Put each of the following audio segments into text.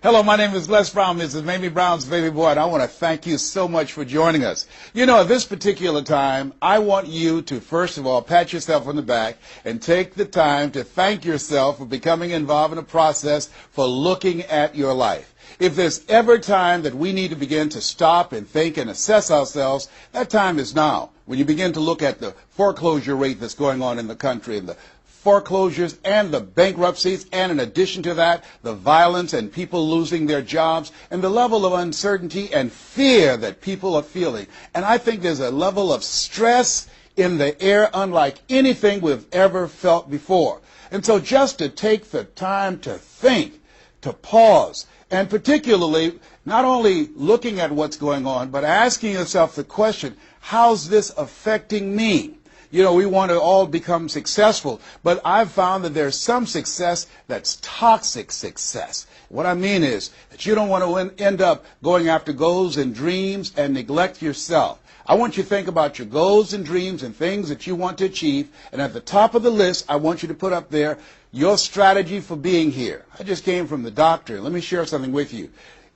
Hello, my name is Les Brown, Mrs. Mamie Brown's baby boy, and I want to thank you so much for joining us. You know, at this particular time, I want you to, first of all, pat yourself on the back and take the time to thank yourself for becoming involved in a process for looking at your life. If there's ever time that we need to begin to stop and think and assess ourselves, that time is now. When you begin to look at the foreclosure rate that's going on in the country and the foreclosures and the bankruptcies, and in addition to that, the violence and people losing their jobs and the level of uncertainty and fear that people are feeling. And I think there's a level of stress in the air unlike anything we've ever felt before. And so just to take the time to think, to pause, and particularly not only looking at what's going on, but asking yourself the question, how's this affecting me? You know, we want to all become successful, but I've found that there's some success that's toxic success. What I mean is that you don't want to end up going after goals and dreams and neglect yourself. I want you to think about your goals and dreams and things that you want to achieve, and at the top of the list, I want you to put up there your strategy for being here. I just came from the doctor. Let me share something with you.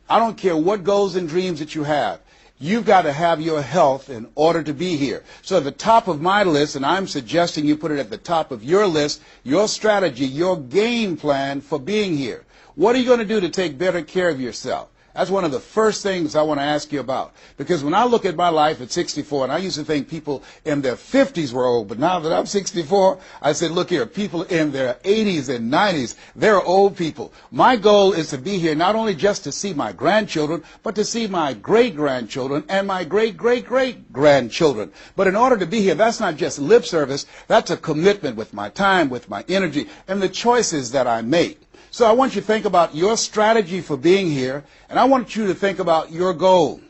I don't care what goals and dreams that you have. You've got to have your health in order to be here. So at the top of my list, and I'm suggesting you put it at the top of your list, your strategy, your game plan for being here. What are you going to do to take better care of yourself? That's one of the first things I want to ask you about. Because when I look at my life at 64, and I used to think people in their 50s were old, but now that I'm 64, I said, look here, people in their 80s and 90s, they're old people. My goal is to be here not only just to see my grandchildren, but to see my great-grandchildren and my great-great-great-grandchildren. But in order to be here, that's not just lip service, that's a commitment with my time, with my energy, and the choices that I make. So I want you to think about your strategy for being here, and I want you to think about your goal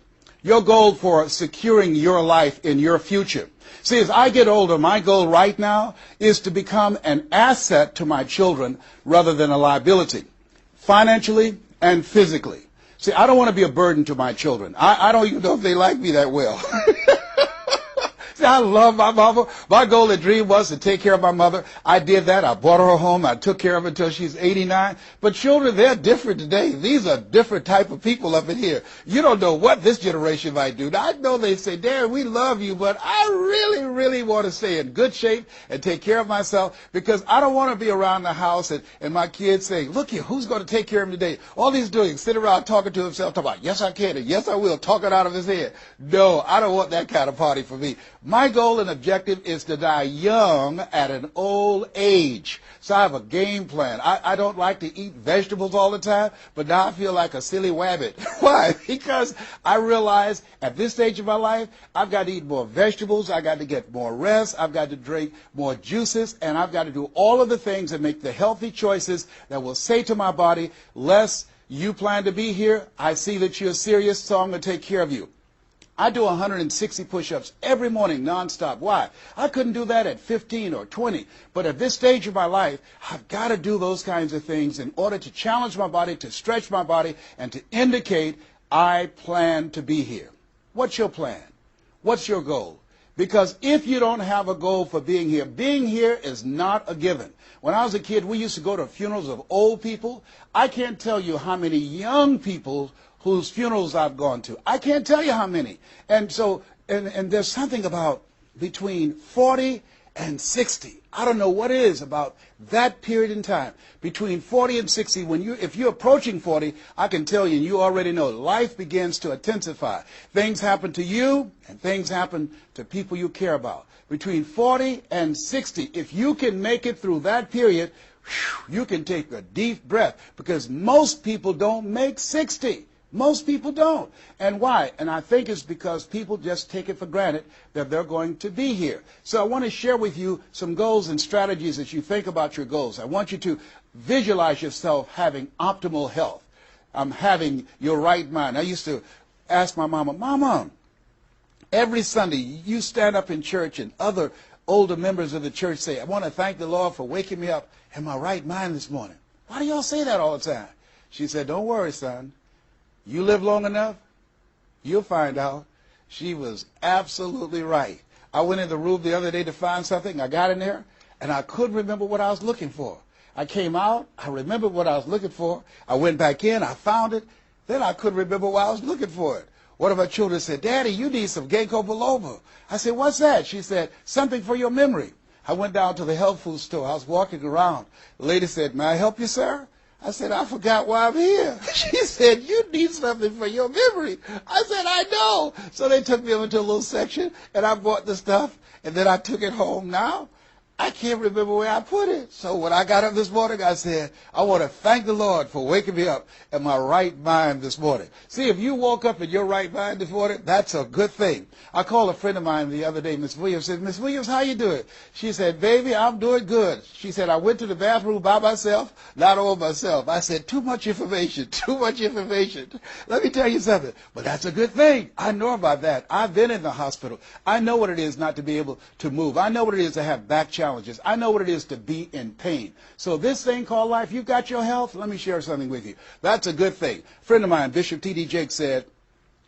for securing your life in your future. See, as I get older, my goal right now is to become an asset to my children rather than a liability, financially and physically. See, I don't want to be a burden to my children. I don't even know if they like me that well. See, I love my mama. My goal and dream was to take care of my mother. I did that. I brought her a home. I took care of her until she's 89. But children, they're different today. These are different type of people up in here. You don't know what this generation might do. Now, I know they say, Dad, we love you, but I really, really want to stay in good shape and take care of myself because I don't want to be around the house and my kids saying, look here, who's going to take care of him today? All he's doing is sitting around talking to himself, talking about, yes, I can, and yes, I will, talking out of his head. No, I don't want that kind of party for me. My goal and objective is to die young at an old age. So I have a game plan. I don't like to eat vegetables all the time, but now I feel like a silly wabbit. Why? Because I realize at this stage of my life, I've got to eat more vegetables, I've got to get more rest, I've got to drink more juices, and I've got to do all of the things that make the healthy choices that will say to my body, Les, you plan to be here, I see that you're serious, so I'm going to take care of you. I do 160 push-ups every morning nonstop. Why? I couldn't do that at 15 or 20. But at this stage of my life, I've got to do those kinds of things in order to challenge my body, to stretch my body, and to indicate I plan to be here. What's your plan? What's your goal? Because if you don't have a goal for being here is not a given. When I was a kid, we used to go to funerals of old people. I can't tell you how many young people whose funerals I've gone to. I can't tell you how many. And so, and there's something about between 40 and 60. I don't know what it is about that period in time. Between 40 and 60, if you're approaching 40, I can tell you, and you already know, life begins to intensify. Things happen to you, and things happen to people you care about. Between 40 and 60, if you can make it through that period, you can take a deep breath, because most people don't make 60. Most people don't. And why? And I think it's because people just take it for granted that they're going to be here. So I want to share with you some goals and strategies as you think about your goals. I want you to visualize yourself having optimal health. Having your right mind. I used to ask my mama, Mama, every Sunday you stand up in church and other older members of the church say, I want to thank the Lord for waking me up in my right mind this morning. Why do y'all say that all the time? She said, don't worry, son. You live long enough, you'll find out. She was absolutely right. I went in the room the other day to find something. I got in there, and I couldn't remember what I was looking for. I came out, I remembered what I was looking for. I went back in, I found it. Then I couldn't remember why I was looking for it. One of my children said, Daddy, you need some ginkgo biloba. I said, what's that? She said, something for your memory. I went down to the health food store. I was walking around. The lady said, may I help you, sir? I said, I forgot why I'm here. She said, you need something for your memory. I said, I know. So they took me over to a little section, and I bought the stuff, and then I took it home. Now, I can't remember where I put it. So when I got up this morning, I said, I want to thank the Lord for waking me up in my right mind this morning. See, if you woke up in your right mind this morning, that's a good thing. I called a friend of mine the other day, Miss Williams, said, Miss Williams, how you doing? She said, baby, I'm doing good. She said, I went to the bathroom by myself, not all myself. I said, too much information, too much information. Let me tell you something, but that's a good thing. I know about that. I've been in the hospital. I know what it is not to be able to move. I know what it is to have back challenges. I know what it is to be in pain. So this thing called life, you've got your health. Let me share something with you. That's a good thing. A friend of mine, Bishop T.D. Jakes, said,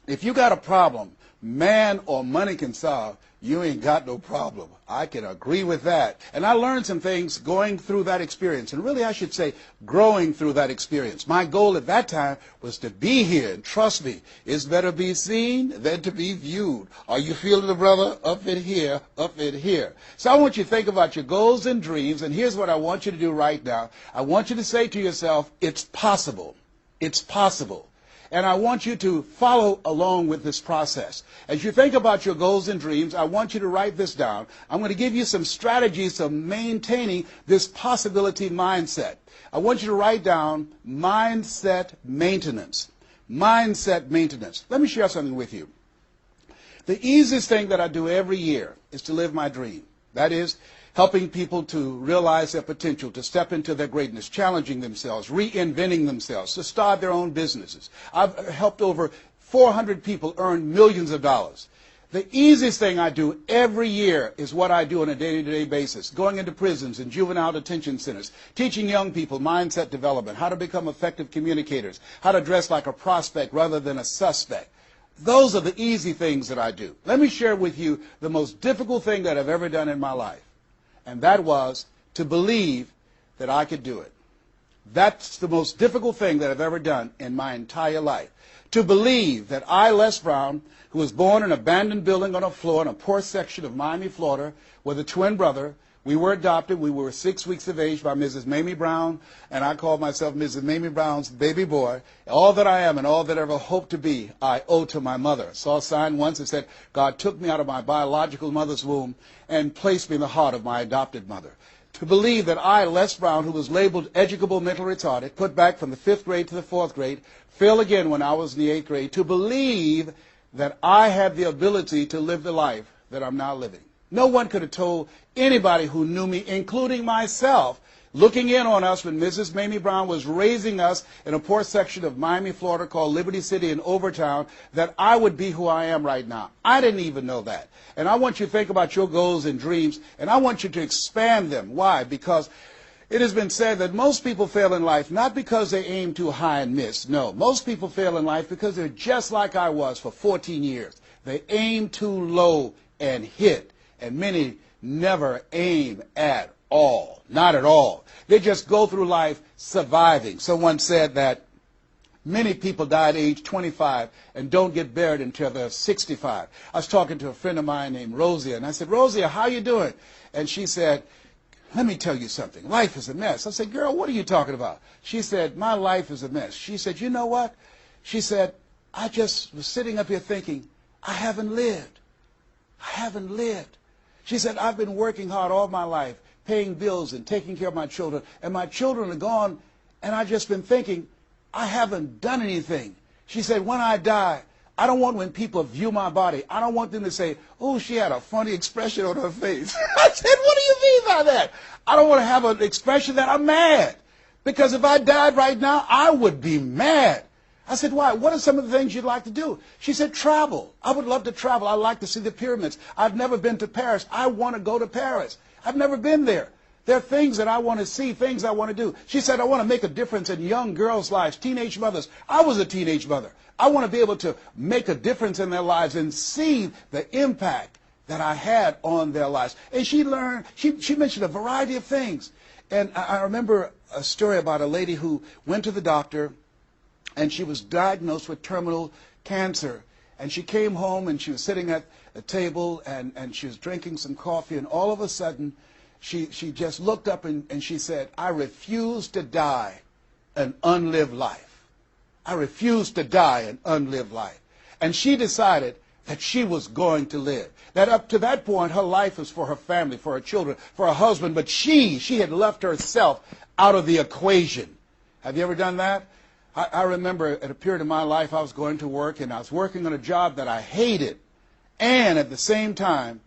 if you got a problem man or money can solve, you ain't got no problem. I can agree with that. And I learned some things going through that experience. And really, I should say, growing through that experience. My goal at that time was to be here. And trust me, it's better be seen than to be viewed. Are you feeling it, brother? Up in here, up in here. So I want you to think about your goals and dreams. And here's what I want you to do right now. I want you to say to yourself, it's possible. It's possible. And I want you to follow along with this process. As you think about your goals and dreams, I want you to write this down. I'm going to give you some strategies of maintaining this possibility mindset. I want you to write down mindset maintenance. Mindset maintenance. Let me share something with you. The easiest thing that I do every year is to live my dream. That is, helping people to realize their potential, to step into their greatness, challenging themselves, reinventing themselves, to start their own businesses. I've helped over 400 people earn millions of dollars. The easiest thing I do every year is what I do on a day-to-day basis, going into prisons and juvenile detention centers, teaching young people mindset development, how to become effective communicators, how to dress like a prospect rather than a suspect. Those are the easy things that I do. Let me share with you the most difficult thing that I've ever done in my life. And that was to believe that I could do it. That's the most difficult thing that I've ever done in my entire life. To believe that I, Les Brown, who was born in an abandoned building on a floor in a poor section of Miami, Florida, with a twin brother. We were adopted. We were 6 weeks of age by Mrs. Mamie Brown, and I called myself Mrs. Mamie Brown's baby boy. All that I am and all that I ever hope to be, I owe to my mother. I saw a sign once that said, God took me out of my biological mother's womb and placed me in the heart of my adopted mother. To believe that I, Les Brown, who was labeled educable mental retarded, put back from the 5th grade to the 4th grade, failed again when I was in the 8th grade, to believe that I had the ability to live the life that I'm now living. No one could have told anybody who knew me, including myself, looking in on us when Mrs. Mamie Brown was raising us in a poor section of Miami, Florida called Liberty City in Overtown, that I would be who I am right now. I didn't even know that. And I want you to think about your goals and dreams, and I want you to expand them. Why? Because it has been said that most people fail in life not because they aim too high and miss. No, most people fail in life because they're just like I was for 14 years. They aim too low and hit, and many never aim at all. Not at all. They just go through life surviving. Someone said that many people die at age 25 and don't get buried until they're 65. I was talking to a friend of mine named Rosia, and I said, Rosia, how you doing? And she said, let me tell you something. Life is a mess. I said, girl, what are you talking about? She said, my life is a mess. She said, you know what? She said, I just was sitting up here thinking, I haven't lived. I haven't lived. She said, I've been working hard all my life, paying bills and taking care of my children, and my children are gone, and I've just been thinking, I haven't done anything. She said, when I die, I don't want when people view my body, I don't want them to say, oh, she had a funny expression on her face. I said, what do you mean by that? I don't want to have an expression that I'm mad. Because if I died right now, I would be mad. I said, why? What are some of the things you'd like to do? She said, travel. I would love to travel. I'd like to see the pyramids. I've never been to Paris. I want to go to Paris. I've never been there. There are things that I want to see, things I want to do. She said, I want to make a difference in young girls' lives, teenage mothers. I was a teenage mother. I want to be able to make a difference in their lives and see the impact that I had on their lives. And she mentioned a variety of things. And I remember a story about a lady who went to the doctor, and she was diagnosed with terminal cancer. And she came home, and she was sitting at a table, and she was drinking some coffee, and all of a sudden, she just looked up and she said, "I refuse to die an unlived life. I refuse to die an unlived life." And she decided that she was going to live. That up to that point, her life was for her family, for her children, for her husband, but she had left herself out of the equation. Have you ever done that? I remember at a period of my life, I was going to work, and I was working on a job that I hated. And at the same time,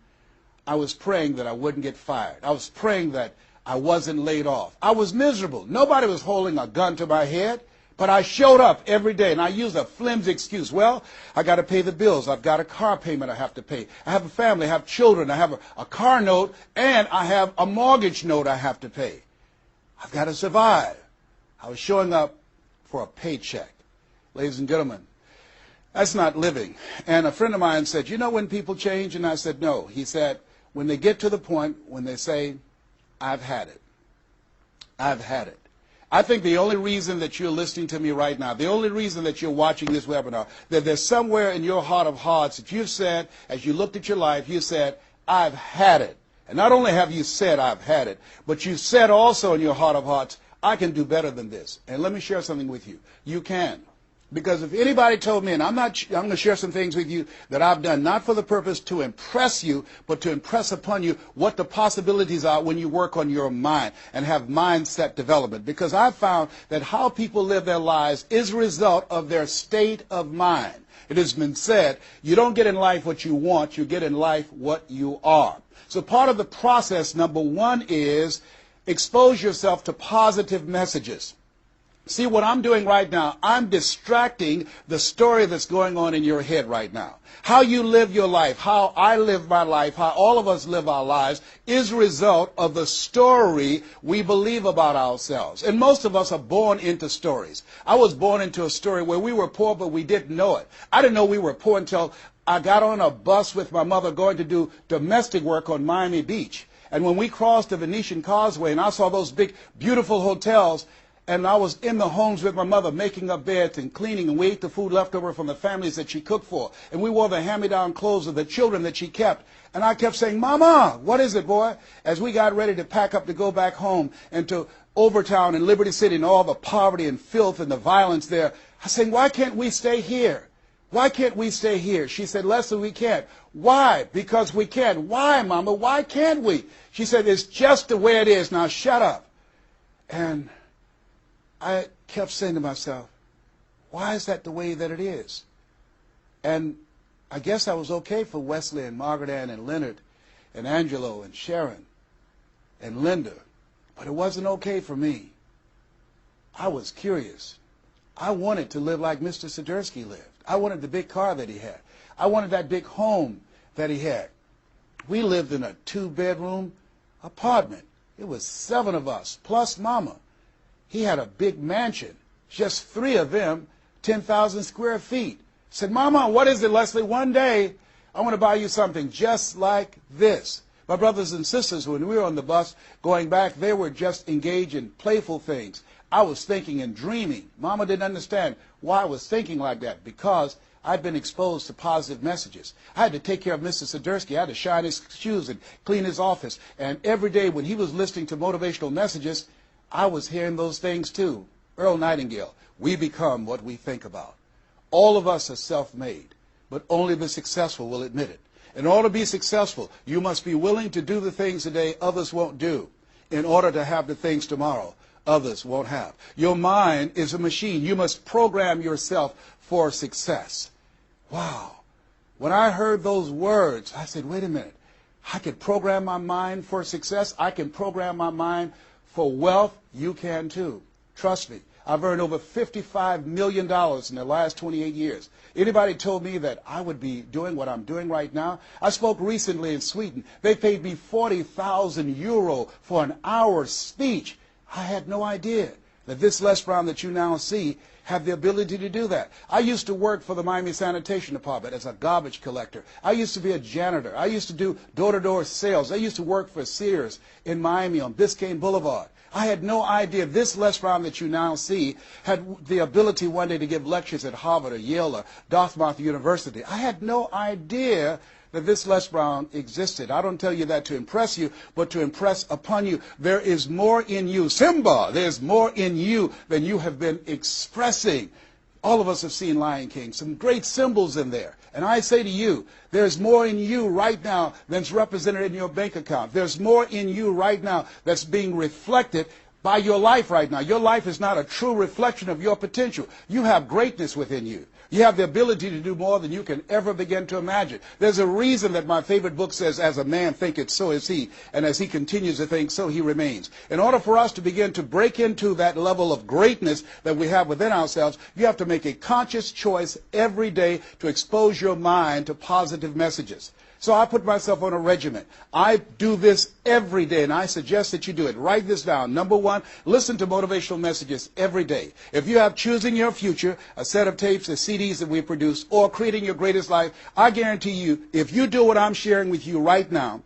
I was praying that I wouldn't get fired. I was praying that I wasn't laid off. I was miserable. Nobody was holding a gun to my head. But I showed up every day, and I used a flimsy excuse. Well, I got to pay the bills. I've got a car payment I have to pay. I have a family. I have children. I have a car note, and I have a mortgage note I have to pay. I've got to survive. I was showing up for a paycheck. Ladies and gentlemen, that's not living. And a friend of mine said, "You know when people change?" And I said, "No." He said, "When they get to the point when they say, 'I've had it. I've had it.'" I think the only reason that you're listening to me right now, the only reason that you're watching this webinar, that there's somewhere in your heart of hearts that you've said, as you looked at your life, you said, "I've had it." And not only have you said, "I've had it," but you said also in your heart of hearts, "I can do better than this." And let me share something with you. You can. Because if anybody told me, and I'm going to share some things with you that I've done, not for the purpose to impress you, but to impress upon you what the possibilities are when you work on your mind and have mindset development. Because I've found that how people live their lives is a result of their state of mind. It has been said, you don't get in life what you want, you get in life what you are. So part of the process, number one, is expose yourself to positive messages. See, what I'm doing right now, I'm distracting the story that's going on in your head right now. How you live your life, how I live my life, how all of us live our lives is a result of the story we believe about ourselves. And most of us are born into stories. I was born into a story where we were poor, but we didn't know it. I didn't know we were poor until I got on a bus with my mother going to do domestic work on Miami Beach. And when we crossed the Venetian Causeway and I saw those big, beautiful hotels, and I was in the homes with my mother making up beds and cleaning, and we ate the food left over from the families that she cooked for. And we wore the hand-me-down clothes of the children that she kept. And I kept saying, "Mama, what is it, boy?" As we got ready to pack up to go back home and to Overtown and Liberty City and all the poverty and filth and the violence there, I was saying, "Why can't we stay here? Why can't we stay here?" She said, "Leslie, we can't." "Why?" "Because we can." "Why, Mama? Why can't we?" She said, "It's just the way it is. Now shut up." And I kept saying to myself, why is that the way that it is? And I guess I was okay for Wesley and Margaret Ann and Leonard and Angelo and Sharon and Linda, but it wasn't okay for me. I was curious. I wanted to live like Mr. Sidursky lived. I wanted the big car that he had. I wanted that big home that he had. We lived in a 2-bedroom apartment. It was 7 of us, plus Mama. He had a big mansion, just 3 of them, 10,000 square feet. Said, "Mama, what is it, Leslie? One day, I want to buy you something just like this." My brothers and sisters, when we were on the bus going back, they were just engaged in playful things. I was thinking and dreaming. Mama didn't understand why I was thinking like that, because I'd been exposed to positive messages. I had to take care of Mr. Sidursky. I had to shine his shoes and clean his office. And every day when he was listening to motivational messages, I was hearing those things too. Earl Nightingale, we become what we think about. All of us are self-made, but only the successful will admit it. In order to be successful, you must be willing to do the things today others won't do in order to have the things tomorrow others won't have. Your mind is a machine. You must program yourself for success. Wow. When I heard those words, I said, wait a minute. I can program my mind for success. I can program my mind for wealth. You can too. Trust me. I've earned over $55 million in the last 28 years. Anybody told me that I would be doing what I'm doing right now? I spoke recently in Sweden. They paid me 40,000 euro for an hour speech. I had no idea that this Les Brown that you now see have the ability to do that. I used to work for the Miami Sanitation Department as a garbage collector. I used to be a janitor. I used to do door-to-door sales. I used to work for Sears in Miami on Biscayne Boulevard. I had no idea this Les Brown that you now see had the ability one day to give lectures at Harvard or Yale or Dartmouth University. I had no idea that this Les Brown existed. I don't tell you that to impress you, but to impress upon you. There is more in you. Simba, there's more in you than you have been expressing. All of us have seen Lion King, some great symbols in there. And I say to you, there's more in you right now than's represented in your bank account. There's more in you right now that's being reflected by your life right now. Your life is not a true reflection of your potential. You have greatness within you. You have the ability to do more than you can ever begin to imagine. There's a reason that my favorite book says, as a man thinketh, so is he. And as he continues to think, so he remains. In order for us to begin to break into that level of greatness that we have within ourselves, you have to make a conscious choice every day to expose your mind to positive messages. So I put myself on a regimen. I do this every day, and I suggest that you do it. Write this down. Number one, listen to motivational messages every day. If you have Choosing Your Future, a set of tapes, or CDs that we produce, or Creating Your Greatest Life, I guarantee you, if you do what I'm sharing with you right now,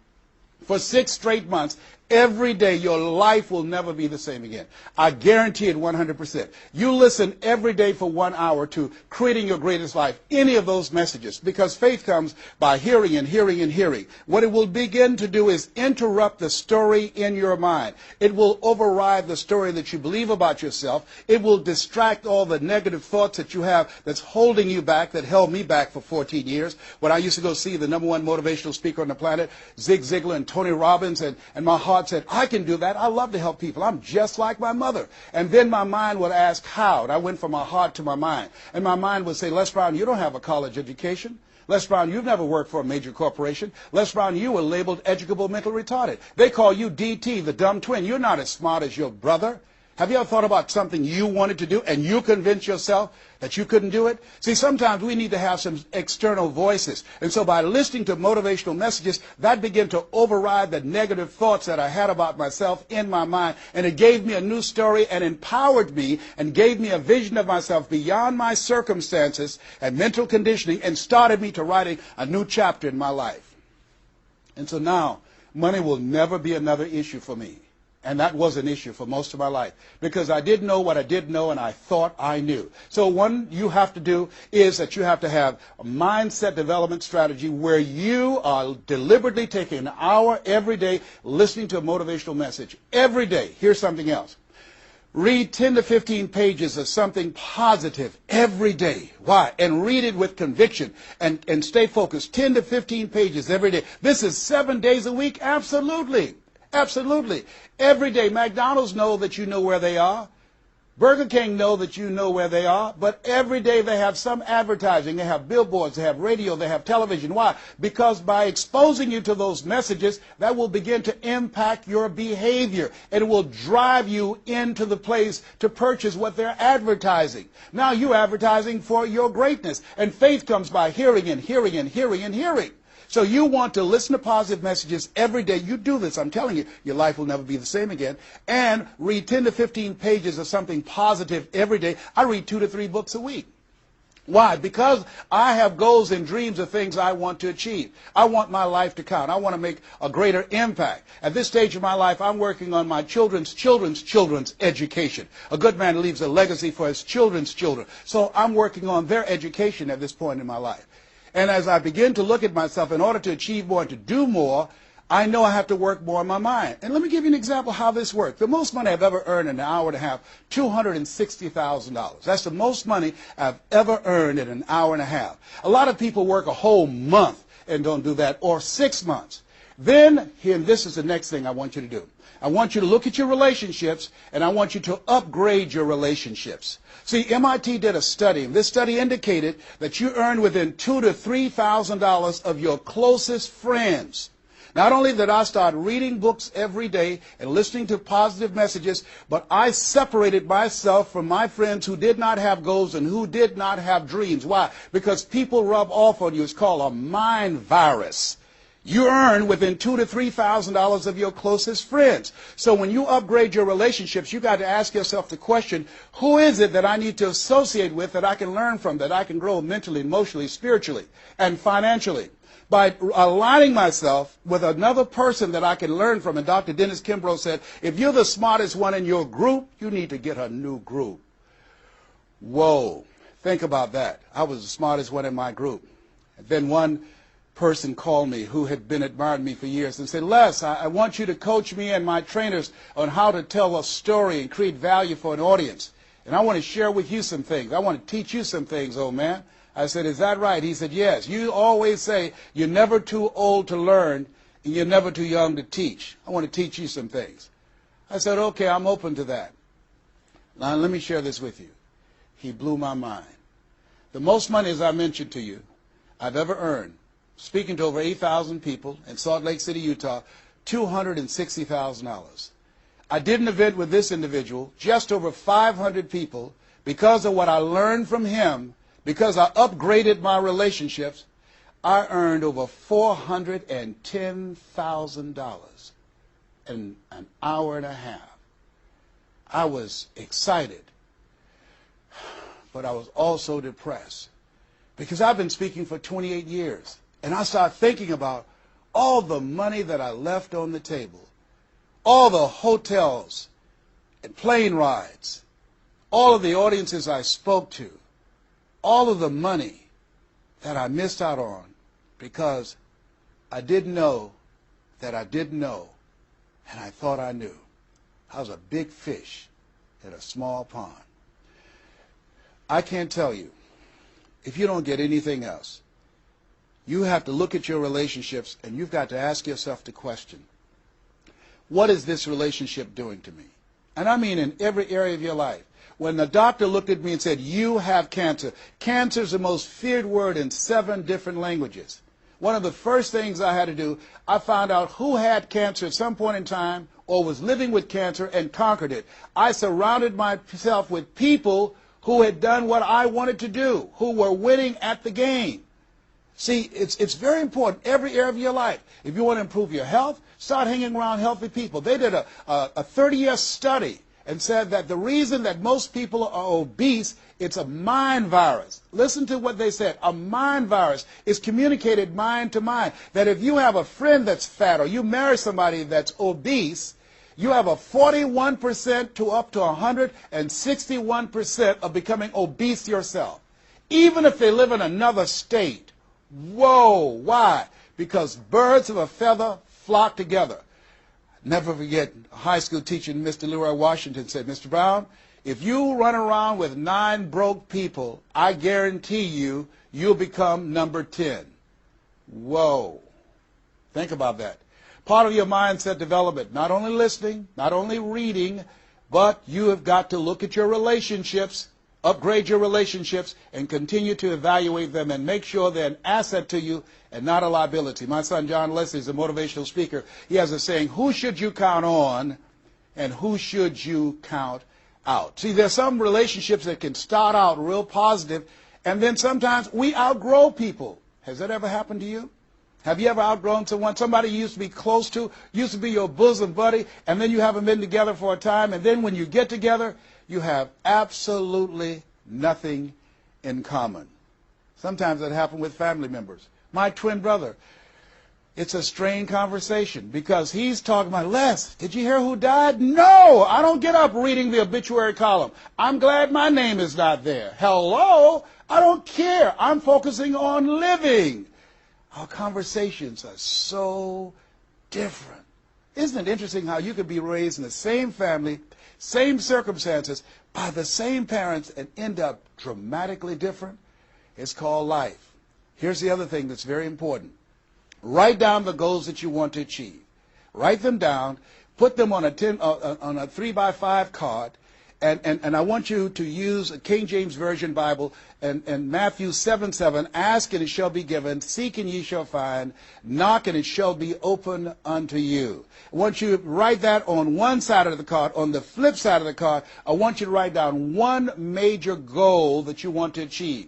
for 6 straight months, every day, your life will never be the same again. I guarantee it 100%. You listen every day for 1 hour to Creating Your Greatest Life, any of those messages, because faith comes by hearing and hearing and hearing. What it will begin to do is interrupt the story in your mind. It will override the story that you believe about yourself. It will distract all the negative thoughts that you have that's holding you back, that held me back for 14 years. When I used to go see the #1 motivational speaker on the planet, Zig Ziglar and Tony Robbins, and my heart said, I can do that. I love to help people. I'm just like my mother. And then my mind would ask how. And I went from my heart to my mind. And my mind would say, Les Brown, you don't have a college education. Les Brown, you've never worked for a major corporation. Les Brown, you were labeled educable mental retarded. They call you DT, the dumb twin. You're not as smart as your brother. Have you ever thought about something you wanted to do and you convinced yourself that you couldn't do it? See, sometimes we need to have some external voices. And so by listening to motivational messages, that began to override the negative thoughts that I had about myself in my mind. And it gave me a new story and empowered me and gave me a vision of myself beyond my circumstances and mental conditioning and started me to writing a new chapter in my life. And so now, money will never be another issue for me. And that was an issue for most of my life because I didn't know what I didn't know and I thought I knew. So one you have to do is that you have to have a mindset development strategy where you are deliberately taking an hour every day listening to a motivational message. Every day. Here's something else. Read 10 to 15 pages of something positive every day. Why? And read it with conviction and stay focused. 10 to 15 pages every day. This is 7 days a week? Absolutely. Absolutely. Every day, McDonald's know that you know where they are. Burger King know that you know where they are. But every day they have some advertising. They have billboards. They have radio. They have television. Why? Because by exposing you to those messages, that will begin to impact your behavior. It will drive you into the place to purchase what they're advertising. Now you're advertising for your greatness. And faith comes by hearing and hearing and hearing and hearing. So you want to listen to positive messages every day. You do this, I'm telling you, your life will never be the same again. And read 10 to 15 pages of something positive every day. I read 2 to 3 books a week. Why? Because I have goals and dreams of things I want to achieve. I want my life to count. I want to make a greater impact. At this stage of my life, I'm working on my children's education. A good man leaves a legacy for his children's children. So I'm working on their education at this point in my life. And as I begin to look at myself, in order to achieve more and to do more, I know I have to work more on my mind. And let me give you an example how this works. The most money I've ever earned in an hour and a half, $260,000. That's the most money I've ever earned in an hour and a half. A lot of people work a whole month and don't do that, or 6 months. Then, and this is the next thing I want you to do. I want you to look at your relationships, and I want you to upgrade your relationships. See, MIT did a study, and this study indicated that you earn within $2,000 to $3,000 of your closest friends. Not only did I start reading books every day and listening to positive messages, but I separated myself from my friends who did not have goals and who did not have dreams. Why? Because people rub off on you. It's called a mind virus. You earn within $2,000 to $3,000 of your closest friends. So when you upgrade your relationships, you got to ask yourself the question, who is it that I need to associate with, that I can learn from, that I can grow mentally, emotionally, spiritually, and financially? By aligning myself with another person that I can learn from. And Dr. Dennis Kimbrough said, if you're the smartest one in your group, you need to get a new group. Whoa, think about that. I was the smartest one in my group. And then one person called me who had been admiring me for years and said, Les, I want you to coach me and my trainers on how to tell a story and create value for an audience. And I want to share with you some things. I want to teach you some things, old man. I said, is that right? He said, yes. You always say you're never too old to learn and you're never too young to teach. I want to teach you some things. I said, okay, I'm open to that. Now, let me share this with you. He blew my mind. The most money, as I mentioned to you, I've ever earned, speaking to over 8,000 people in Salt Lake City, Utah, $260,000. I did an event with this individual, just over 500 people, because of what I learned from him, because I upgraded my relationships. I earned over $410,000 in an hour and a half. I was excited, but I was also depressed, because I've been speaking for 28 years. And I started thinking about all the money that I left on the table, all the hotels and plane rides, all of the audiences I spoke to, all of the money that I missed out on because I didn't know that I didn't know, and I thought I knew. I was a big fish in a small pond. I can't tell you, if you don't get anything else, you have to look at your relationships and you've got to ask yourself the question, what is this relationship doing to me? And I mean in every area of your life. When the doctor looked at me and said, you have cancer. Cancer is the most feared word in 7 different languages. One of the first things I had to do, I found out who had cancer at some point in time or was living with cancer and conquered it. I surrounded myself with people who had done what I wanted to do, who were winning at the game. See, it's very important, every area of your life. If you want to improve your health, start hanging around healthy people. They did a 30-year study and said that the reason that most people are obese, it's a mind virus. Listen to what they said. A mind virus is communicated mind to mind. That if you have a friend that's fat or you marry somebody that's obese, you have a 41% to up to 161% of becoming obese yourself. Even if they live in another state. Whoa, why? Because birds of a feather flock together. Never forget, a high school teacher, Mr. Leroy Washington, said, Mr. Brown, if you run around with 9 broke people, I guarantee you, you'll become number 10. Whoa. Think about that. Part of your mindset development, not only listening, not only reading, but you have got to look at your relationships, upgrade your relationships, and continue to evaluate them and make sure they're an asset to you and not a liability. My son John Leslie is a motivational speaker. He has a saying, who should you count on and who should you count out? See, there's some relationships that can start out real positive, and then sometimes we outgrow people. Has that ever happened to you? Have you ever outgrown someone? Somebody you used to be close to, used to be your bosom buddy, and then you haven't been together for a time, and then when you get together, you have absolutely nothing in common. Sometimes that happens with family members. My twin brother, it's a strained conversation because he's talking about, Les, did you hear who died? No, I don't get up reading the obituary column. I'm glad my name is not there. Hello, I don't care. I'm focusing on living. Our conversations are so different. Isn't it interesting how you could be raised in the same family, same circumstances, by the same parents and end up dramatically different? It's called life. Here's the other thing that's very important. Write down the goals that you want to achieve. Write them down. Put them on a 3x5 card. And I want you to use a King James Version Bible and Matthew 7:7. Ask and it shall be given. Seek and ye shall find. Knock and it shall be open unto you. I want you to write that on one side of the card. On the flip side of the card, I want you to write down one major goal that you want to achieve.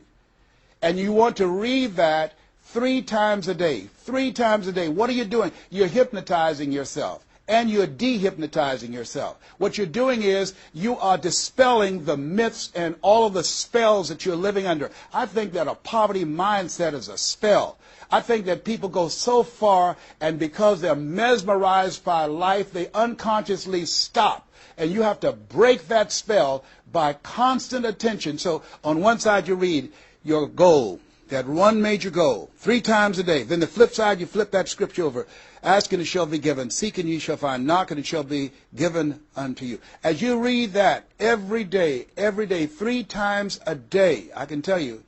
And you want to read that 3 times a day. 3 times a day. What are you doing? You're hypnotizing yourself. And you're dehypnotizing yourself. What you're doing is you are dispelling the myths and all of the spells that you're living under. I think that a poverty mindset is a spell. I think that people go so far, and because they're mesmerized by life, they unconsciously stop. And you have to break that spell by constant attention. So on one side you read your goal, that one major goal, 3 times a day. Then the flip side, you flip that scripture over. Ask and it shall be given. Seek and ye shall find. Knock and it shall be given unto you. As you read that every day, 3 times a day, I can tell you,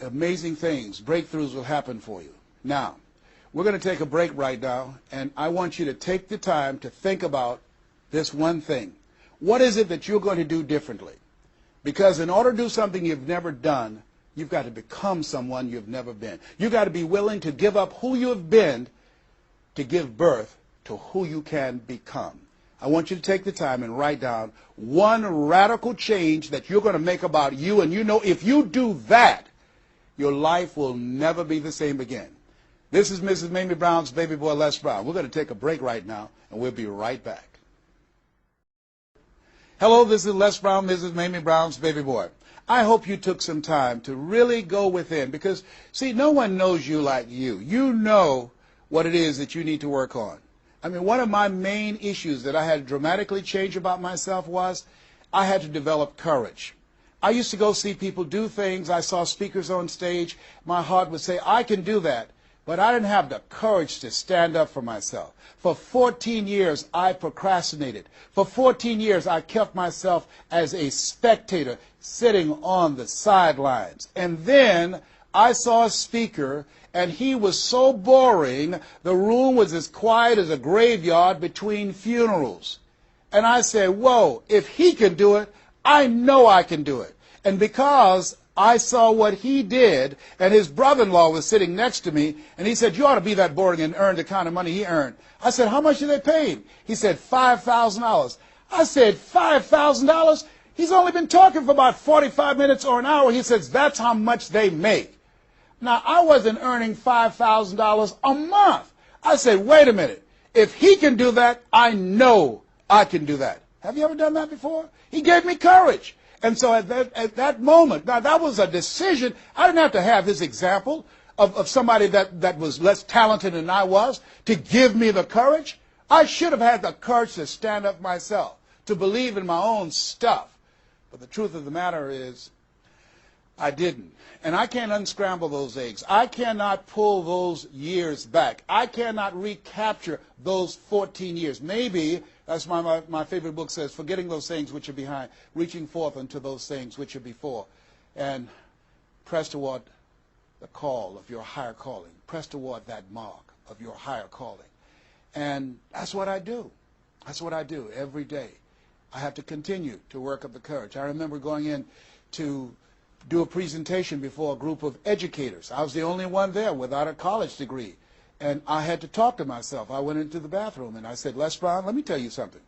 amazing things, breakthroughs will happen for you. Now, we're going to take a break right now, and I want you to take the time to think about this one thing. What is it that you're going to do differently? Because in order to do something you've never done, you've got to become someone you've never been. You've got to be willing to give up who you have been to give birth to who you can become. I want you to take the time and write down one radical change that you're going to make about you, and you know if you do that, your life will never be the same again. This is Mrs. Mamie Brown's baby boy, Les Brown. We're going to take a break right now, and we'll be right back. Hello, this is Les Brown, Mrs. Mamie Brown's baby boy. I hope you took some time to really go within because, see, no one knows you like you. You know what it is that you need to work on. I mean, one of my main issues that I had to dramatically change about myself was I had to develop courage. I used to go see people do things. I saw speakers on stage. My heart would say, I can do that. But I didn't have the courage to stand up for myself. For 14 years, I procrastinated. For 14 years, I kept myself as a spectator sitting on the sidelines. And then I saw a speaker, and he was so boring, the room was as quiet as a graveyard between funerals. And I said, whoa, if he can do it, I know I can do it. And because I saw what he did, and his brother-in-law was sitting next to me, and he said, you ought to be that boring and earn the kind of money he earned. I said, how much do they pay him? He said, $5,000. I said, $5,000? He's only been talking for about 45 minutes or an hour. He says, that's how much they make. Now, I wasn't earning $5,000 a month. I said, wait a minute. If he can do that, I know I can do that. Have you ever done that before? He gave me courage. And so at that moment, now that was a decision. I didn't have to have his example of somebody that was less talented than I was to give me the courage. I should have had the courage to stand up myself, to believe in my own stuff. But the truth of the matter is, I didn't. And I can't unscramble those eggs. I cannot pull those years back. I cannot recapture those 14 years. Maybe, that's why my favorite book says, forgetting those things which are behind, reaching forth unto those things which are before, and press toward the call of your higher calling. Press toward that mark of your higher calling. And that's what I do. That's what I do every day. I have to continue to work up the courage. I remember going in to do a presentation before a group of educators. I was the only one there without a college degree. And I had to talk to myself. I went into the bathroom and I said, Les Brown, let me tell you something.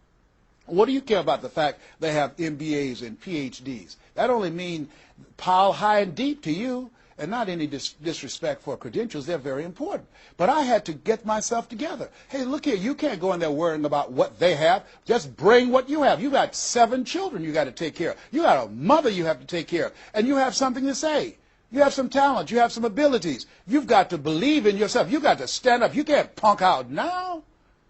What do you care about the fact they have MBAs and PhDs? That only means pile high and deep to you, and not any disrespect for credentials. They're very important. But I had to get myself together. Hey, look here, you can't go in there worrying about what they have. Just bring what you have. You got 7 children you got to take care of. You got a mother you have to take care of. And you have something to say. You have some talent. You have some abilities. You've got to believe in yourself. You've got to stand up. You can't punk out now.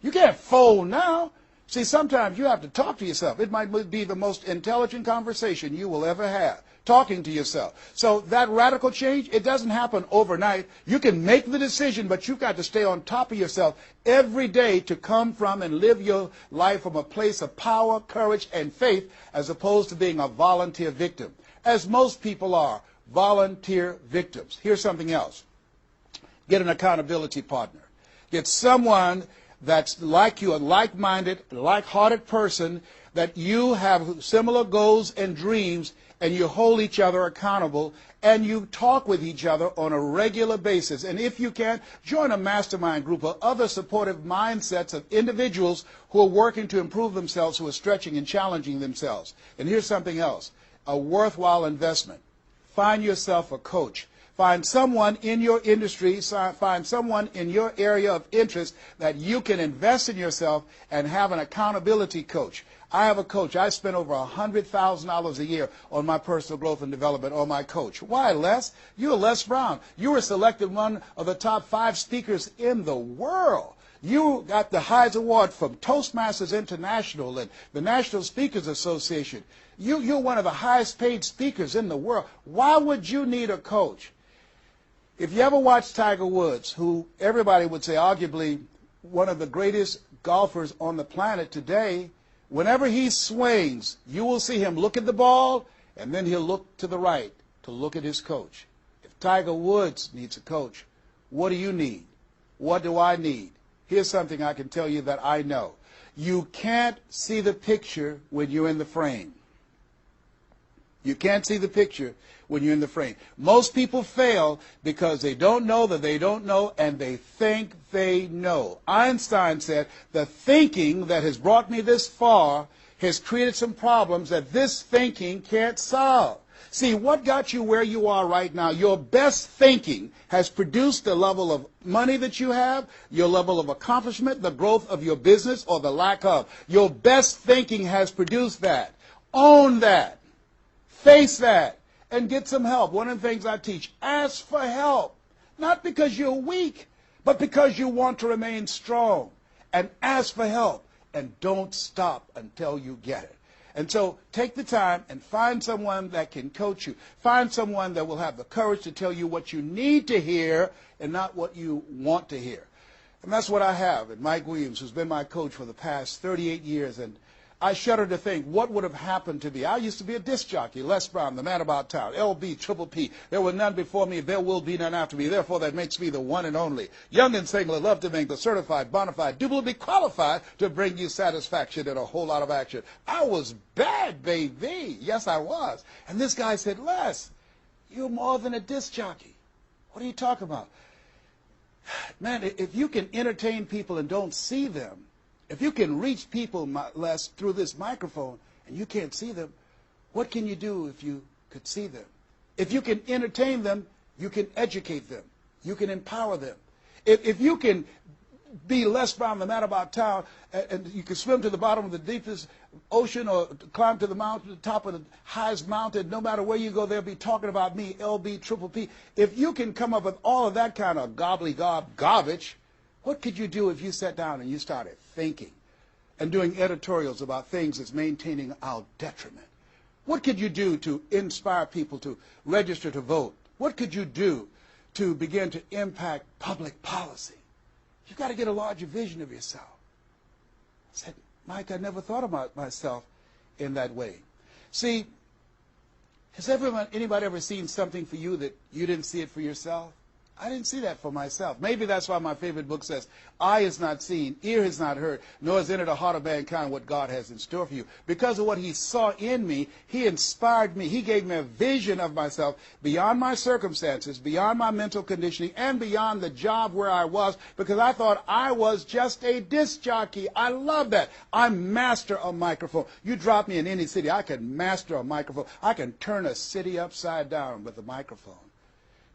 You can't fold now. See, sometimes you have to talk to yourself. It might be the most intelligent conversation you will ever have, talking to yourself. So that radical change, it doesn't happen overnight. You can make the decision, but you've got to stay on top of yourself every day to come from and live your life from a place of power, courage, and faith, as opposed to being a volunteer victim, as most people are, volunteer victims. Here's something else. Get an accountability partner. Get someone that's like you, a like-minded, like-hearted person, that you have similar goals and dreams, and you hold each other accountable, and you talk with each other on a regular basis. And if you can, join a mastermind group of other supportive mindsets of individuals who are working to improve themselves, who are stretching and challenging themselves. And here's something else, a worthwhile investment. Find yourself a coach. Find someone in your industry, find someone in your area of interest that you can invest in yourself and have an accountability coach. I have a coach. I spend over $100,000 a year on my personal growth and development on my coach. Why, Les? You're Les Brown. You were selected one of the top 5 speakers in the world. You got the Heise Award from Toastmasters International and the National Speakers Association. You're one of the highest paid speakers in the world. Why would you need a coach? If you ever watch Tiger Woods, who everybody would say arguably one of the greatest golfers on the planet today, whenever he swings, you will see him look at the ball, and then he'll look to the right to look at his coach. If Tiger Woods needs a coach, what do you need? What do I need? Here's something I can tell you that I know. You can't see the picture when you're in the frame. You can't see the picture when you're in the frame. Most people fail because they don't know that they don't know, and they think they know. Einstein said, the thinking that has brought me this far has created some problems that this thinking can't solve. See, what got you where you are right now? Your best thinking has produced the level of money that you have, your level of accomplishment, the growth of your business, or the lack of. Your best thinking has produced that. Own that. Face that. And get some help. One of the things I teach, ask for help. Not because you're weak, but because you want to remain strong. And ask for help. And don't stop until you get it. And so take the time and find someone that can coach you. Find someone that will have the courage to tell you what you need to hear and not what you want to hear. And that's what I have in Mike Williams, who's been my coach for the past 38 years. And I shudder to think what would have happened to me. I used to be a disc jockey, Les Brown, the man about town, LB, Triple P. There were none before me, there will be none after me. Therefore, that makes me the one and only. Young and single, love to mingle, certified, bona fide, duly qualified to bring you satisfaction and a whole lot of action. I was bad, baby. Yes, I was. And this guy said, Les, you're more than a disc jockey. What are you talking about? Man, if you can entertain people and don't see them, if you can reach people, Les, through this microphone and you can't see them, what can you do if you could see them? If you can entertain them, you can educate them. You can empower them. If you can be Les Brown, the man about town, and you can swim to the bottom of the deepest ocean or climb to the mountain, the top of the highest mountain, no matter where you go, they'll be talking about me, LB, Triple P. If you can come up with all of that kind of gobbly-gob garbage, what could you do if you sat down and you started thinking and doing editorials about things that's maintaining our detriment? What could you do to inspire people to register to vote? What could you do to begin to impact public policy? You've got to get a larger vision of yourself. I said, Mike, I never thought about myself in that way. See, has anybody ever seen something for you that you didn't see it for yourself? I didn't see that for myself. Maybe that's why my favorite book says, eye has not seen, ear has not heard, nor has entered the heart of mankind what God has in store for you. Because of what he saw in me, he inspired me. He gave me a vision of myself beyond my circumstances, beyond my mental conditioning, and beyond the job where I was, because I thought I was just a disc jockey. I love that. I'm master of microphone. You drop me in any city, I can master a microphone. I can turn a city upside down with a microphone.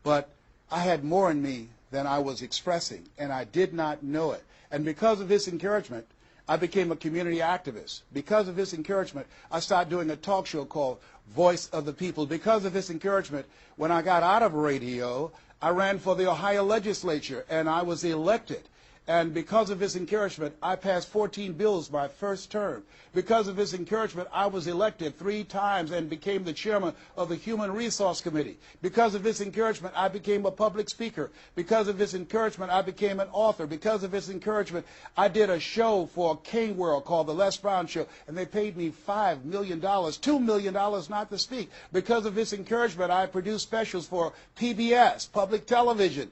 But I had more in me than I was expressing, and I did not know it. And because of his encouragement, I became a community activist. Because of his encouragement, I started doing a talk show called Voice of the People. Because of his encouragement, when I got out of radio, I ran for the Ohio legislature, and I was elected. And because of his encouragement, I passed 14 bills my first term. Because of his encouragement, I was elected 3 times and became the chairman of the Human Resource Committee. Because of his encouragement, I became a public speaker. Because of his encouragement, I became an author. Because of his encouragement, I did a show for King World called The Les Brown Show, and they paid me $5 million, $2 million not to speak. Because of his encouragement, I produced specials for PBS, public television.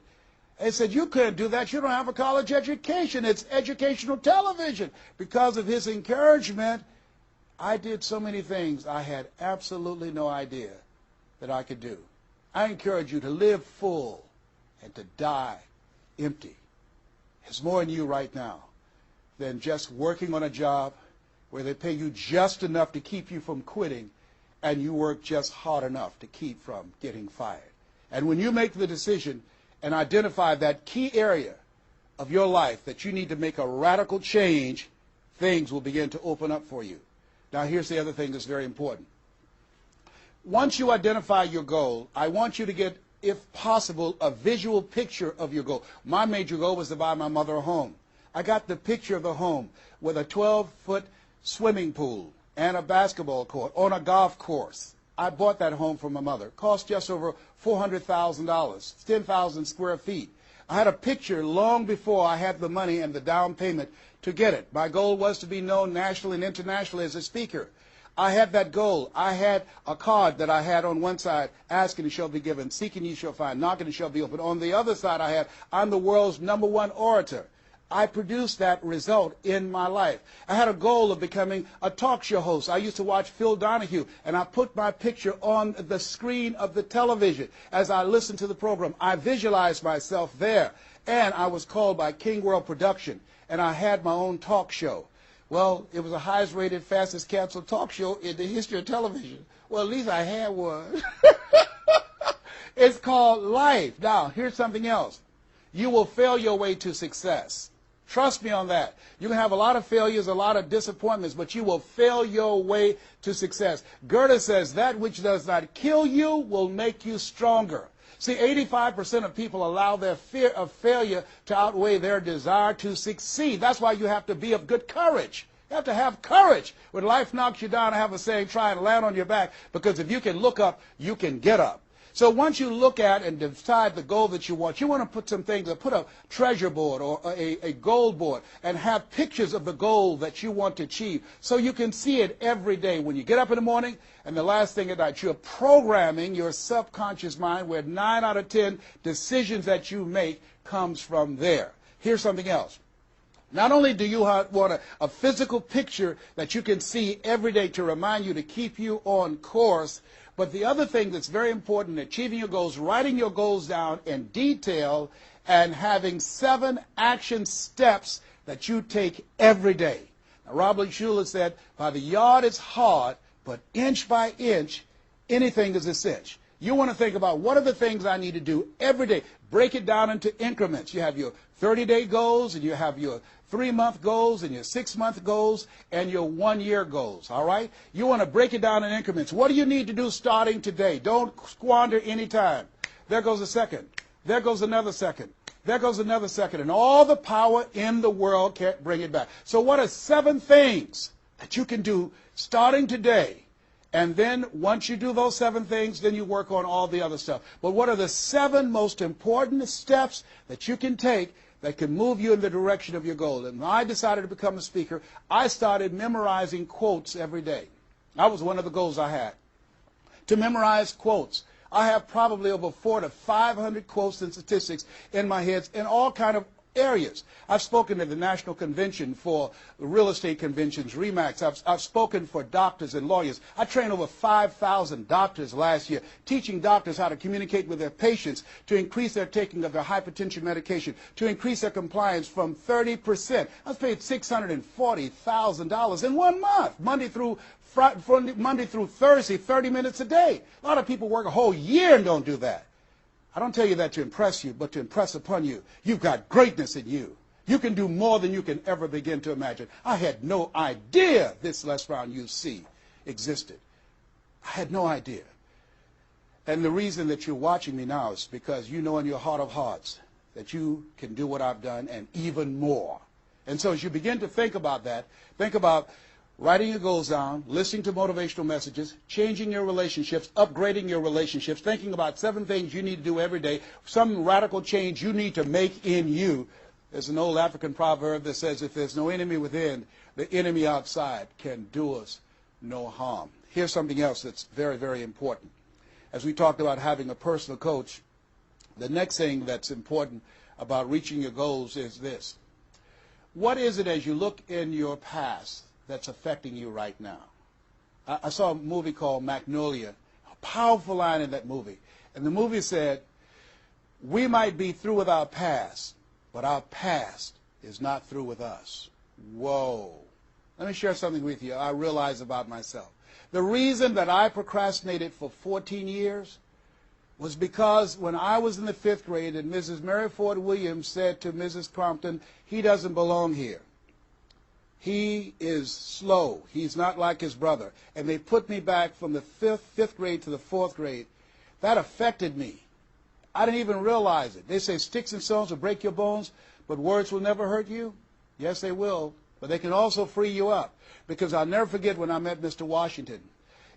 They said, you couldn't do that. You don't have a college education. It's educational television. Because of his encouragement, I did so many things I had absolutely no idea that I could do. I encourage you to live full and to die empty. There's more in you right now than just working on a job where they pay you just enough to keep you from quitting and you work just hard enough to keep from getting fired. And when you make the decision and identify that key area of your life that you need to make a radical change, things will begin to open up for you. Now, here's the other thing that's very important. Once you identify your goal, I want you to get, if possible, a visual picture of your goal. My major goal was to buy my mother a home. I got the picture of the home with a 12-foot swimming pool and a basketball court on a golf course. I bought that home for my mother. It cost just over $400,000, 10,000 square feet. I had a picture long before I had the money and the down payment to get it. My goal was to be known nationally and internationally as a speaker. I had that goal. I had a card that I had on one side, asking you shall be given, seeking you shall find, knocking you shall be opened. On the other side I had, I'm the world's #1 orator. I produced that result in my life. I had a goal of becoming a talk show host. I used to watch Phil Donahue, and I put my picture on the screen of the television as I listened to the program. I visualized myself there, and I was called by King World Production, and I had my own talk show. Well, it was the highest rated, fastest canceled talk show in the history of television. Well, at least I had one. It's called life. Now, here's something else. You will fail your way to success. Trust me on that. You can have a lot of failures, a lot of disappointments, but you will fail your way to success. Goethe says, that which does not kill you will make you stronger. See, 85% of people allow their fear of failure to outweigh their desire to succeed. That's why you have to be of good courage. You have to have courage. When life knocks you down, I have a saying, try and land on your back, because if you can look up, you can get up. So once you look at and decide the goal that you want to put some things, or put a treasure board or a goal board and have pictures of the goal that you want to achieve so you can see it every day when you get up in the morning and the last thing at night. You're programming your subconscious mind where 9 out of 10 decisions that you make comes from there. Here's something else. Not only do you want a physical picture that you can see every day to remind you to keep you on course, but the other thing that's very important in achieving your goals, writing your goals down in detail and having 7 action steps that you take every day. Now, Robert Schuller said, by the yard it's hard, but inch by inch, anything is a cinch. You want to think about what are the things I need to do every day. Break it down into increments. You have your 30-day goals, and you have your 3-month goals, and your 6-month goals, and your 1-year goals, all right? You want to break it down in increments. What do you need to do starting today? Don't squander any time. There goes a second. There goes another second. There goes another second. And all the power in the world can't bring it back. So what are 7 things that you can do starting today? And then once you do those 7 things, then you work on all the other stuff. But what are the 7 most important steps that you can take that can move you in the direction of your goal? And when I decided to become a speaker, I started memorizing quotes every day. That was one of the goals I had, to memorize quotes. I have probably over 400 to 500 quotes and statistics in my head in all kind of areas. I've spoken at the National Convention for real estate conventions, RE/MAX. I've spoken for doctors and lawyers. I trained over 5,000 doctors last year, teaching doctors how to communicate with their patients to increase their taking of their hypertension medication, to increase their compliance from 30%. I was paid $640,000 in 1 month, Monday through Thursday, 30 minutes a day. A lot of people work a whole year and don't do that. I don't tell you that to impress you, but to impress upon you. You've got greatness in you. You can do more than you can ever begin to imagine. I had no idea this Les Brown you see existed. I had no idea. And the reason that you're watching me now is because you know in your heart of hearts that you can do what I've done and even more. And so as you begin to think about that, think about writing your goals down, listening to motivational messages, changing your relationships, upgrading your relationships, thinking about 7 things you need to do every day, some radical change you need to make in you. There's an old African proverb that says, if there's no enemy within, the enemy outside can do us no harm. Here's something else that's very, very important. As we talked about having a personal coach, the next thing that's important about reaching your goals is this. What is it as you look in your past that's affecting you right now? I saw a movie called Magnolia, a powerful line in that movie. And the movie said, we might be through with our past, but our past is not through with us. Whoa. Let me share something with you I realized about myself. The reason that I procrastinated for 14 years was because when I was in the 5th grade and Mrs. Mary Ford Williams said to Mrs. Crompton, he doesn't belong here. He is slow. He's not like his brother. And they put me back from the 5th grade to the 4th grade. That affected me. I didn't even realize it. They say sticks and stones will break your bones, but words will never hurt you. Yes, they will. But they can also free you up. Because I'll never forget when I met Mr. Washington.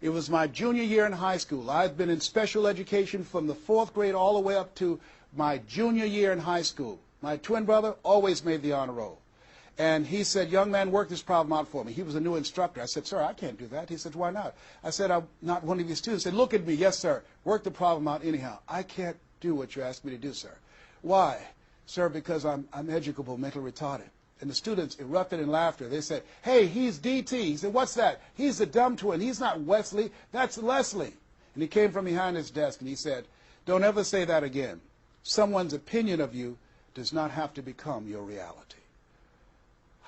It was my junior year in high school. I had been in special education from the 4th grade all the way up to my junior year in high school. My twin brother always made the honor roll. And he said, young man, work this problem out for me. He was a new instructor. I said, sir, I can't do that. He said, why not? I said, I'm not one of your students. He said, look at me. Yes, sir. Work the problem out anyhow. I can't do what you asked me to do, sir. Why? Sir, because I'm educable, mentally retarded. And the students erupted in laughter. They said, hey, he's DT. He said, what's that? He's the dumb twin. He's not Wesley. That's Leslie. And he came from behind his desk and he said, don't ever say that again. Someone's opinion of you does not have to become your reality.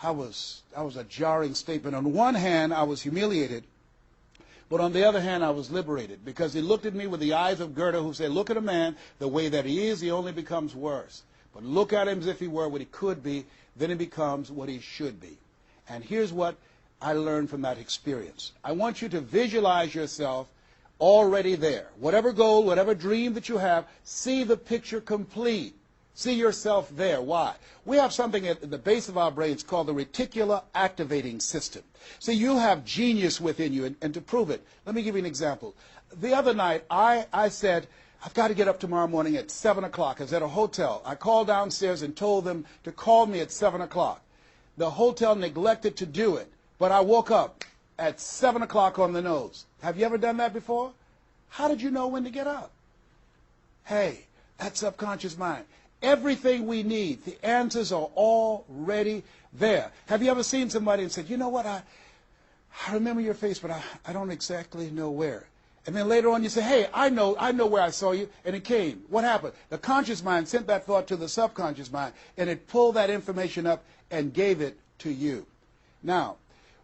That was a jarring statement. On one hand, I was humiliated, but on the other hand, I was liberated because he looked at me with the eyes of Goethe who said, look at a man the way that he is, he only becomes worse. But look at him as if he were what he could be, then he becomes what he should be. And here's what I learned from that experience. I want you to visualize yourself already there. Whatever goal, whatever dream that you have, see the picture complete. See yourself there. Why? We have something at the base of our brains called the reticular activating system. See, you have genius within you, and to prove it, let me give you an example. The other night, I said, I've got to get up tomorrow morning at 7 o'clock. I was at a hotel. I called downstairs and told them to call me at 7 o'clock. The hotel neglected to do it, but I woke up at 7 o'clock on the nose. Have you ever done that before? How did you know when to get up? Hey, that subconscious mind. Everything we need, the answers are already there. Have you ever seen somebody and said, you know what, I remember your face, but I don't exactly know where. And then later on you say, hey, I know where I saw you, and it came. What happened? The conscious mind sent that thought to the subconscious mind, and it pulled that information up and gave it to you. Now,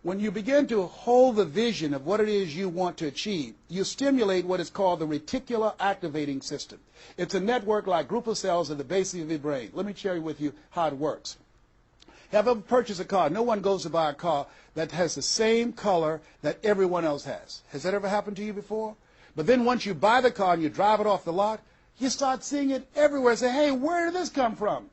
when you begin to hold the vision of what it is you want to achieve, you stimulate what is called the reticular activating system. It's a network like group of cells at the base of your brain. Let me share with you how it works. Have you ever purchased a car? No one goes to buy a car that has the same color that everyone else has. Has that ever happened to you before? But then once you buy the car and you drive it off the lot, you start seeing it everywhere. Say, hey, where did this come from?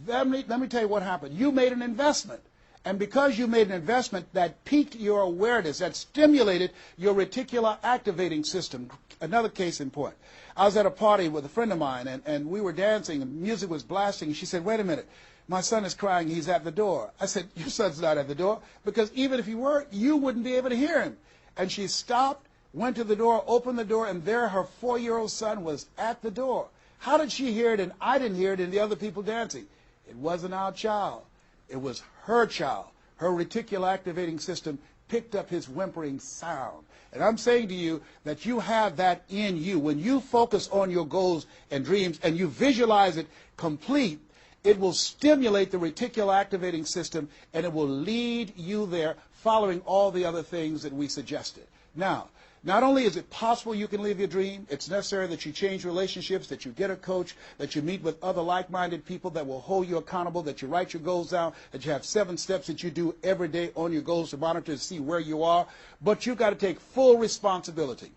Let me tell you what happened. You made an investment. And because you made an investment, that piqued your awareness, that stimulated your reticular activating system. Another case in point. I was at a party with a friend of mine, and we were dancing, and music was blasting. And she said, wait a minute, my son is crying, he's at the door. I said, your son's not at the door, because even if he were, you wouldn't be able to hear him. And she stopped, went to the door, opened the door, and there her 4-year-old son was at the door. How did she hear it and I didn't hear it and the other people dancing? It wasn't our child. It was her child. Her reticular activating system picked up his whimpering sound. And I'm saying to you that you have that in you. When you focus on your goals and dreams and you visualize it complete, it will stimulate the reticular activating system and it will lead you there following all the other things that we suggested. Now, not only is it possible you can live your dream, it's necessary that you change relationships, that you get a coach, that you meet with other like-minded people that will hold you accountable, that you write your goals down, that you have 7 steps that you do every day on your goals to monitor to see where you are. But you've got to take full responsibility.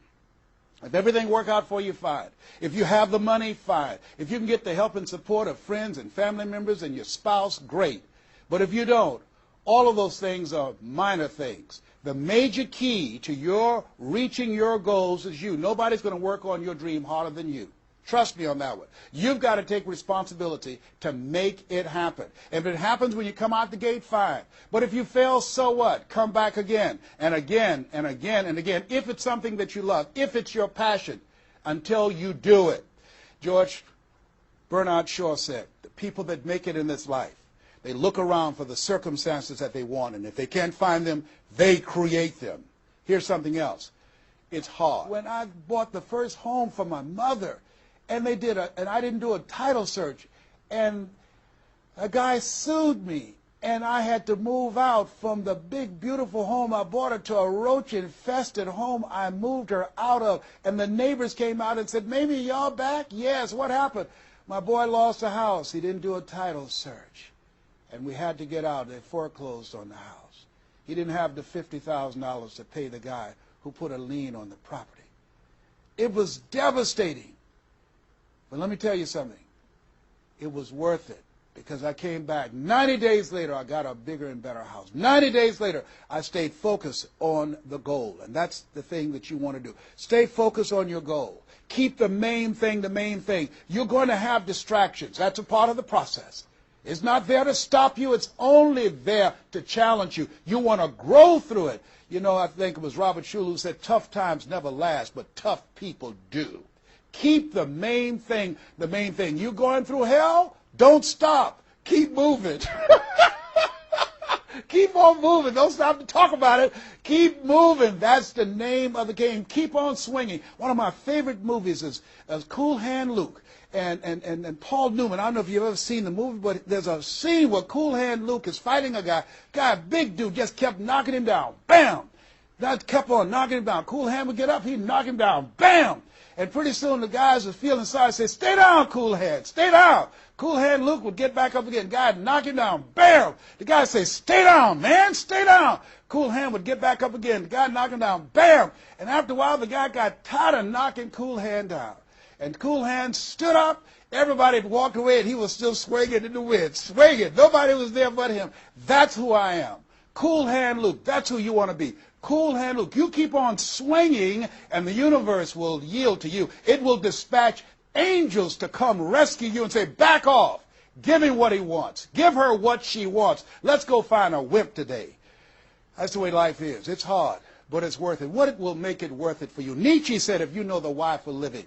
If everything works out for you, fine. If you have the money, fine. If you can get the help and support of friends and family members and your spouse, great. But if you don't, all of those things are minor things. The major key to your reaching your goals is you. Nobody's going to work on your dream harder than you. Trust me on that one. You've got to take responsibility to make it happen. If it happens when you come out the gate, fine. But if you fail, so what? Come back again and again and again and again. If it's something that you love, if it's your passion, until you do it. George Bernard Shaw said, the people that make it in this life, they look around for the circumstances that they want, and if they can't find them, they create them. Here's something else. It's hard. When I bought the first home for my mother, and I didn't do a title search, and a guy sued me, And I had to move out from the big, beautiful home I bought her to a roach-infested home I moved her out of. And the neighbors came out and said, "Mamie, y'all back?" "Yes, what happened?" "My boy lost a house. He didn't do a title search. And we had to get out. They foreclosed on the house. He didn't have the $50,000 to pay the guy who put a lien on the property." It was devastating. But let me tell you something. It was worth it. Because I came back. 90 days later, I got a bigger and better house. 90 days later, I stayed focused on the goal. And that's the thing that you want to do. Stay focused on your goal. Keep the main thing the main thing. You're going to have distractions. That's a part of the process. It's not there to stop you. It's only there to challenge you. You want to grow through it. You know, I think it was Robert Schuller who said, "Tough times never last, but tough people do." Keep the main thing the main thing. You going through hell? Don't stop. Keep moving. Keep on moving. Don't stop to talk about it. Keep moving. That's the name of the game. Keep on swinging. One of my favorite movies is Cool Hand Luke and Paul Newman. I don't know if you've ever seen the movie, but there's a scene where Cool Hand Luke is fighting a guy, big dude, just kept knocking him down. Bam! That kept on knocking him down. Cool Hand would get up, he'd knock him down. Bam! And pretty soon the guys was feeling sorry, say, "Stay down, Cool Hand, stay down." Cool Hand Luke would get back up again. Guy would knock him down. Bam! The guy would say, "Stay down, man, stay down." Cool Hand would get back up again. The guy would knock him down. Bam! And after a while, the guy got tired of knocking Cool Hand down. And Cool Hand stood up. Everybody had walked away, and he was still swinging in the wind. Swinging. Nobody was there but him. That's who I am. Cool Hand Luke. That's who you want to be. Cool Hand Luke. You keep on swinging, and the universe will yield to you. It will dispatch angels to come rescue you and say, "Back off. Give him what he wants. Give her what she wants. Let's go find a wimp today." That's the way life is. It's hard, but it's worth it. What will make it worth it for you? Nietzsche said, if you know the why for living,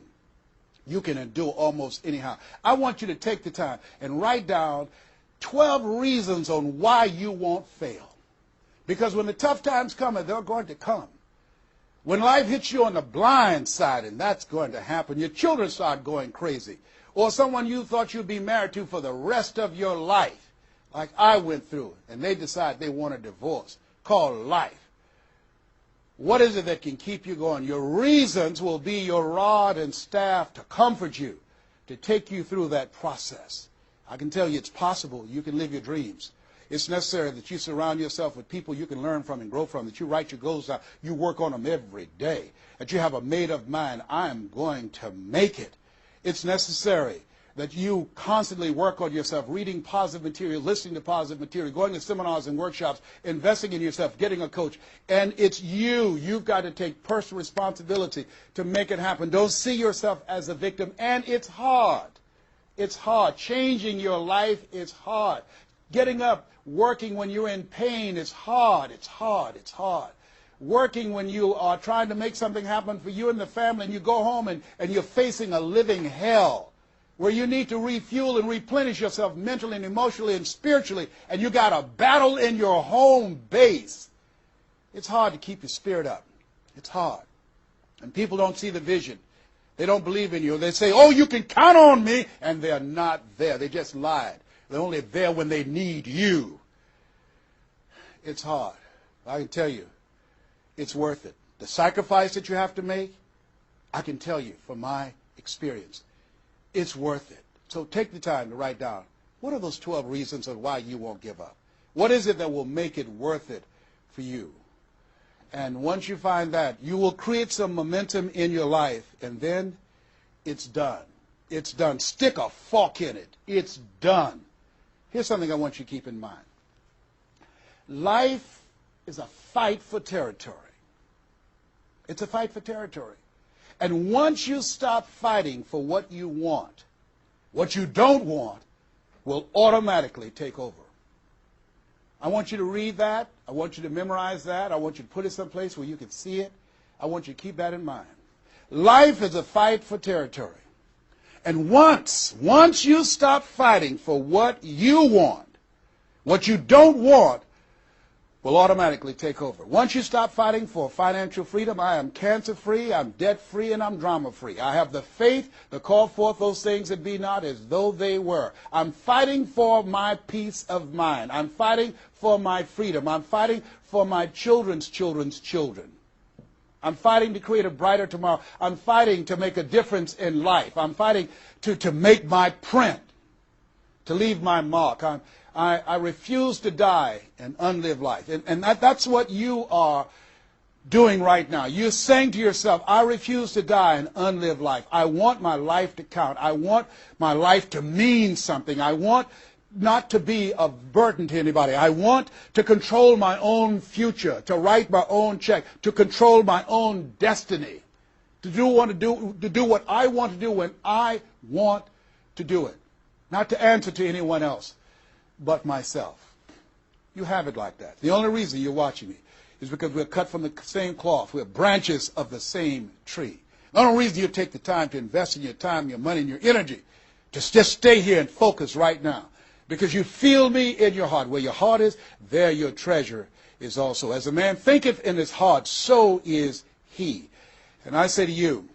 you can endure almost anyhow. I want you to take the time and write down 12 reasons on why you won't fail. Because when the tough times come, and they're going to come, when life hits you on the blind side, and that's going to happen, your children start going crazy, or someone you thought you'd be married to for the rest of your life, like I went through, and they decide they want a divorce, called life. What is it that can keep you going? Your reasons will be your rod and staff to comfort you, to take you through that process. I can tell you it's possible. You can live your dreams. It's necessary that you surround yourself with people you can learn from and grow from, that you write your goals down, you work on them every day, that you have a made-up mind, I'm going to make it. It's necessary that you constantly work on yourself, reading positive material, listening to positive material, going to seminars and workshops, investing in yourself, getting a coach. And it's you. You've got to take personal responsibility to make it happen. Don't see yourself as a victim. And it's hard. It's hard. Changing your life is hard. Getting up, working when you're in pain is hard. It's hard. It's hard. Working when you are trying to make something happen for you and the family, and you go home and you're facing a living hell where you need to refuel and replenish yourself mentally and emotionally and spiritually, and you got a battle in your home base. It's hard to keep your spirit up. It's hard. And people don't see the vision. They don't believe in you. They say, "Oh, you can count on me," and they're not there. They just lied. They're only there when they need you. It's hard. I can tell you, it's worth it. The sacrifice that you have to make, I can tell you from my experience, it's worth it. So take the time to write down, what are those 12 reasons of why you won't give up? What is it that will make it worth it for you? And once you find that, you will create some momentum in your life, and then it's done. It's done. Stick a fork in it. It's done. Here's something I want you to keep in mind. Life is a fight for territory. It's a fight for territory. And once you stop fighting for what you want, what you don't want will automatically take over. I want you to read that. I want you to memorize that. I want you to put it someplace where you can see it. I want you to keep that in mind. Life is a fight for territory. And once you stop fighting for what you want, what you don't want will automatically take over. Once you stop fighting for financial freedom, I am cancer-free, I'm debt-free, and I'm drama-free. I have the faith to call forth those things that be not as though they were. I'm fighting for my peace of mind. I'm fighting for my freedom. I'm fighting for my children's children's children. I'm fighting to create a brighter tomorrow. I'm fighting to make a difference in life. I'm fighting to make my print, to leave my mark. I refuse to die an unlived life. And that's what you are doing right now. You're saying to yourself, I refuse to die an unlived life. I want my life to count. I want my life to mean something. I want not to be a burden to anybody. I want to control my own future, to write my own check, to control my own destiny, to do what I want to do when I want to do it, not to answer to anyone else but myself. You have it like that. The only reason you're watching me is because we're cut from the same cloth. We're branches of the same tree. The only reason you take the time to invest in your time, your money, and your energy, just stay here and focus right now. Because you feel me in your heart. Where your heart is, there your treasure is also. As a man thinketh in his heart, so is he. And I say to you,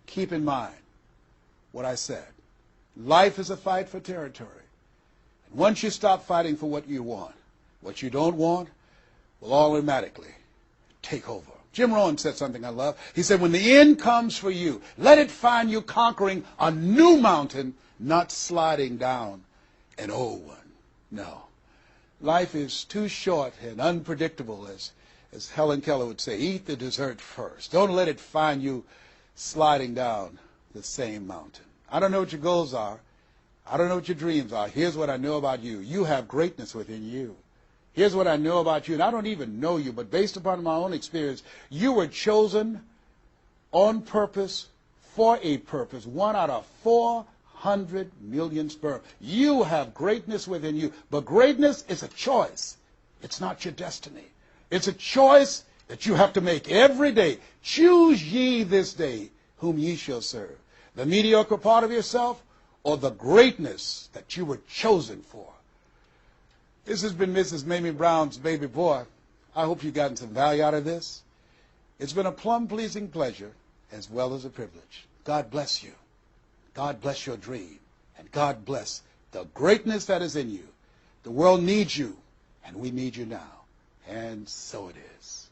keep in mind what I said. Life is a fight for territory. And once you stop fighting for what you want, what you don't want will automatically take over. Jim Rohn said something I love. He said, when the end comes for you, let it find you conquering a new mountain, not sliding down an old one. No. Life is too short and unpredictable, as Helen Keller would say. Eat the dessert first. Don't let it find you sliding down the same mountain. I don't know what your goals are. I don't know what your dreams are. Here's what I know about you. You have greatness within you. Here's what I know about you, and I don't even know you, but based upon my own experience, you were chosen on purpose for a purpose. 1 out of 400 million sperm. You have greatness within you, but greatness is a choice. It's not your destiny. It's a choice that you have to make every day. Choose ye this day whom ye shall serve. The mediocre part of yourself or the greatness that you were chosen for. This has been Mrs. Mamie Brown's Baby Boy. I hope you've gotten some value out of this. It's been a plum-pleasing pleasure as well as a privilege. God bless you. God bless your dream. And God bless the greatness that is in you. The world needs you, and we need you now. And so it is.